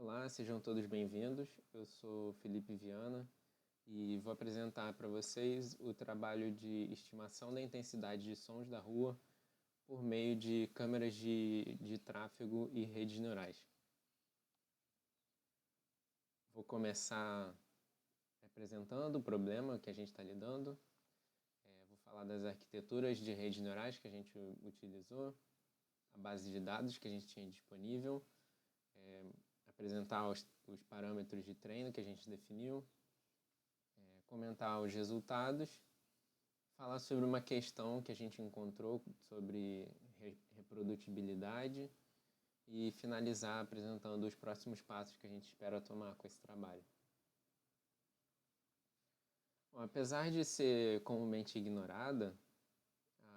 Olá, sejam todos bem-vindos. Eu sou Felipe Viana e vou apresentar para vocês o trabalho de estimação da intensidade de sons da rua por meio de câmeras de tráfego e redes neurais. Vou começar apresentando o problema que a gente está lidando. Vou falar das arquiteturas de redes neurais que a gente utilizou, a base de dados que a gente tinha disponível, apresentar os parâmetros de treino que a gente definiu, comentar os resultados, falar sobre uma questão que a gente encontrou sobre reprodutibilidade e finalizar apresentando os próximos passos que a gente espera tomar com esse trabalho. Bom, apesar de ser comumente ignorada,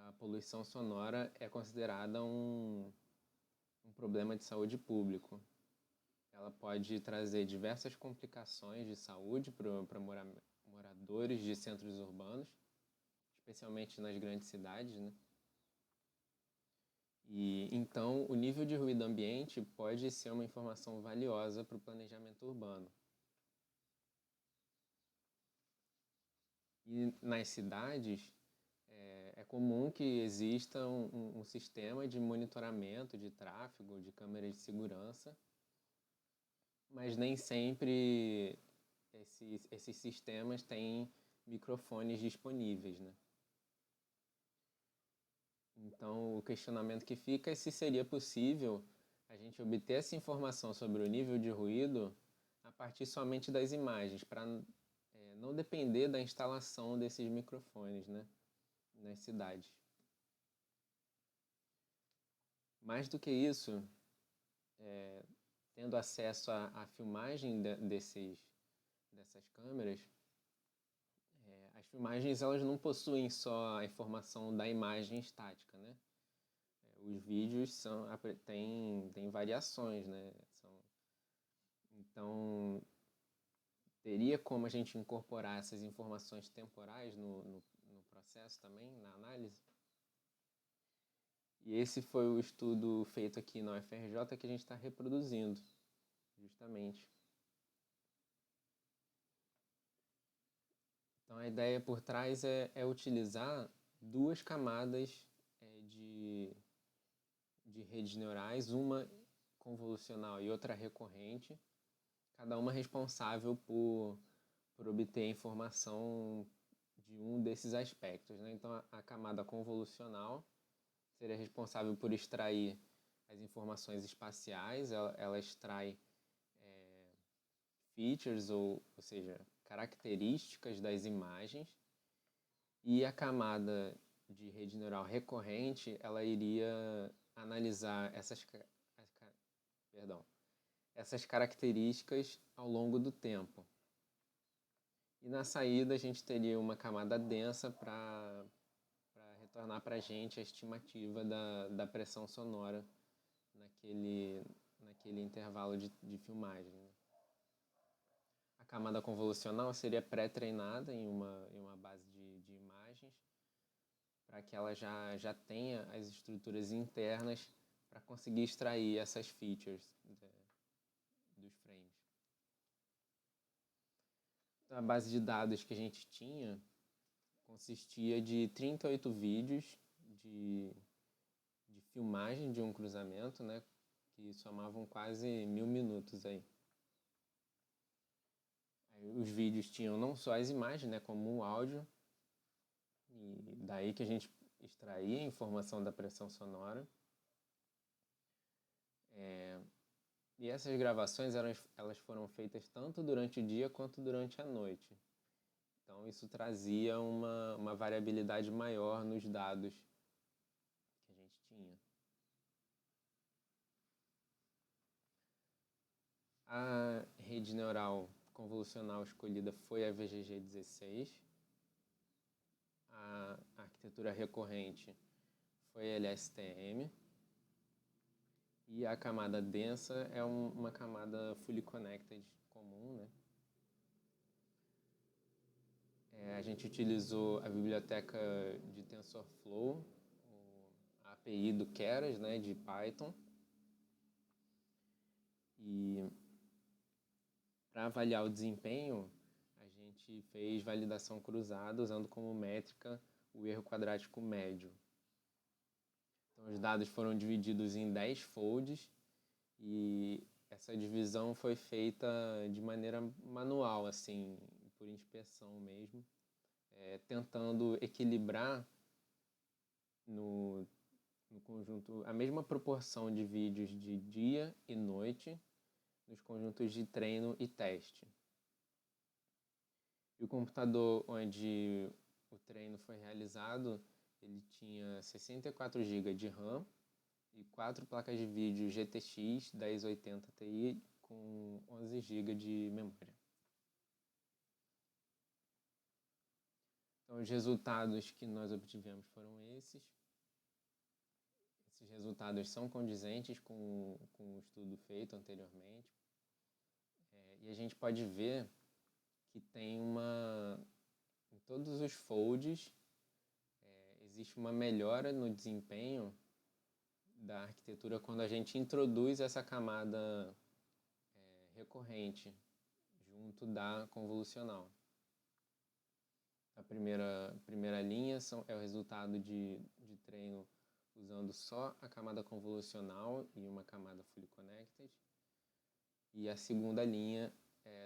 a poluição sonora é considerada um problema de saúde pública. Ela pode trazer diversas complicações de saúde para moradores de centros urbanos, especialmente nas grandes cidades, né? E então o nível de ruído ambiente pode ser uma informação valiosa para o planejamento urbano. E nas cidades é comum que exista um sistema de monitoramento de tráfego, de câmeras de segurança, mas nem sempre esses sistemas têm microfones disponíveis, né? Então, o questionamento que fica é se seria possível a gente obter essa informação sobre o nível de ruído a partir somente das imagens, para não depender da instalação desses microfones, né, nas cidades. Mais do que isso, tendo acesso à filmagem dessas câmeras, as filmagens elas não possuem só a informação da imagem estática, né? Os vídeos têm variações, né? Então, teria como a gente incorporar essas informações temporais no processo também, na análise? E esse foi o estudo feito aqui na UFRJ que a gente está reproduzindo, justamente. Então, a ideia por trás é utilizar duas camadas de redes neurais, uma convolucional e outra recorrente, cada uma responsável por obter informação de um desses aspectos, né? Então, a camada convolucional seria responsável por extrair as informações espaciais, ela extrai features, ou seja, características das imagens, e a camada de rede neural recorrente, ela iria analisar essas características ao longo do tempo. E na saída a gente teria uma camada densa para retornar para a gente a estimativa da pressão sonora naquele intervalo de filmagem, né? A camada convolucional seria pré-treinada em uma base de imagens para que ela já tenha as estruturas internas para conseguir extrair essas features dos frames. A base de dados que a gente tinha consistia de 38 vídeos de filmagem de um cruzamento, né, que somavam quase 1000 minutos aí. Os vídeos tinham não só as imagens, né, como o áudio, e daí que a gente extraía a informação da pressão sonora. E essas gravações elas foram feitas tanto durante o dia quanto durante a noite. Então isso trazia uma variabilidade maior nos dados que a gente tinha. A rede neural convolucional escolhida foi a VGG16. A arquitetura recorrente foi a LSTM. E a camada densa é uma camada fully connected comum, né? A gente utilizou a biblioteca de TensorFlow, a API do Keras, né, de Python. E para avaliar o desempenho, a gente fez validação cruzada usando como métrica o erro quadrático médio. Então, os dados foram divididos em 10 folds e essa divisão foi feita de maneira manual, assim, por inspeção mesmo, tentando equilibrar no conjunto a mesma proporção de vídeos de dia e noite nos conjuntos de treino e teste. E o computador onde o treino foi realizado, ele tinha 64 GB de RAM e 4 placas de vídeo GTX 1080 Ti com 11 GB de memória. Então, os resultados que nós obtivemos foram esses. Esses resultados são condizentes com o estudo feito anteriormente. E a gente pode ver que tem em todos os folds, existe uma melhora no desempenho da arquitetura quando a gente introduz essa camada recorrente junto da convolucional. A primeira linha é o resultado de treino usando só a camada convolucional e uma camada fully connected. E a segunda linha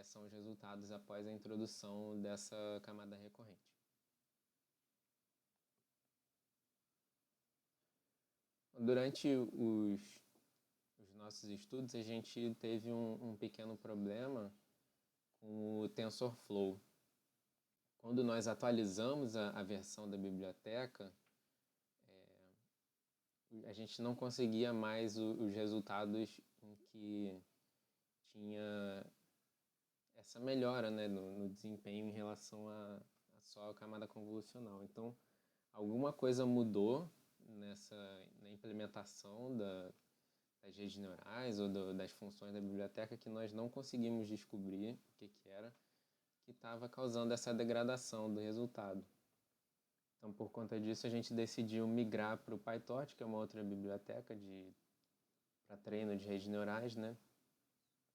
são os resultados após a introdução dessa camada recorrente. Durante os nossos estudos, a gente teve um pequeno problema com o TensorFlow. Quando nós atualizamos a versão da biblioteca, a gente não conseguia mais os resultados em que tinha essa melhora, né, no desempenho em relação a só a camada convolucional. Então, alguma coisa mudou na implementação das redes neurais ou das funções da biblioteca que nós não conseguimos descobrir o que era, que estava causando essa degradação do resultado. Então, por conta disso, a gente decidiu migrar para o PyTorch, que é uma outra biblioteca para treino de redes neurais, né?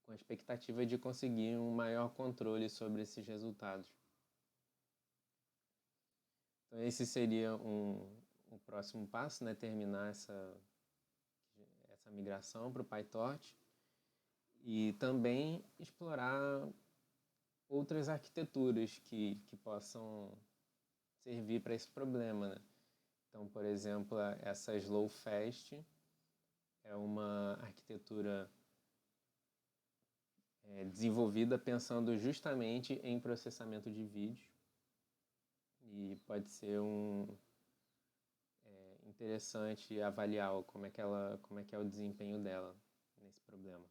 Com a expectativa de conseguir um maior controle sobre esses resultados. Então, esse seria um próximo passo, né? Terminar essa migração para o PyTorch e também explorar outras arquiteturas que possam servir para esse problema, né? Então, por exemplo, essa Slow Fast é uma arquitetura desenvolvida pensando justamente em processamento de vídeo e pode ser interessante avaliar como é que é o desempenho dela nesse problema.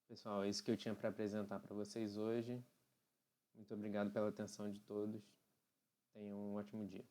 Pessoal, é isso que eu tinha para apresentar para vocês hoje. Muito obrigado pela atenção de todos. Tenham um ótimo dia.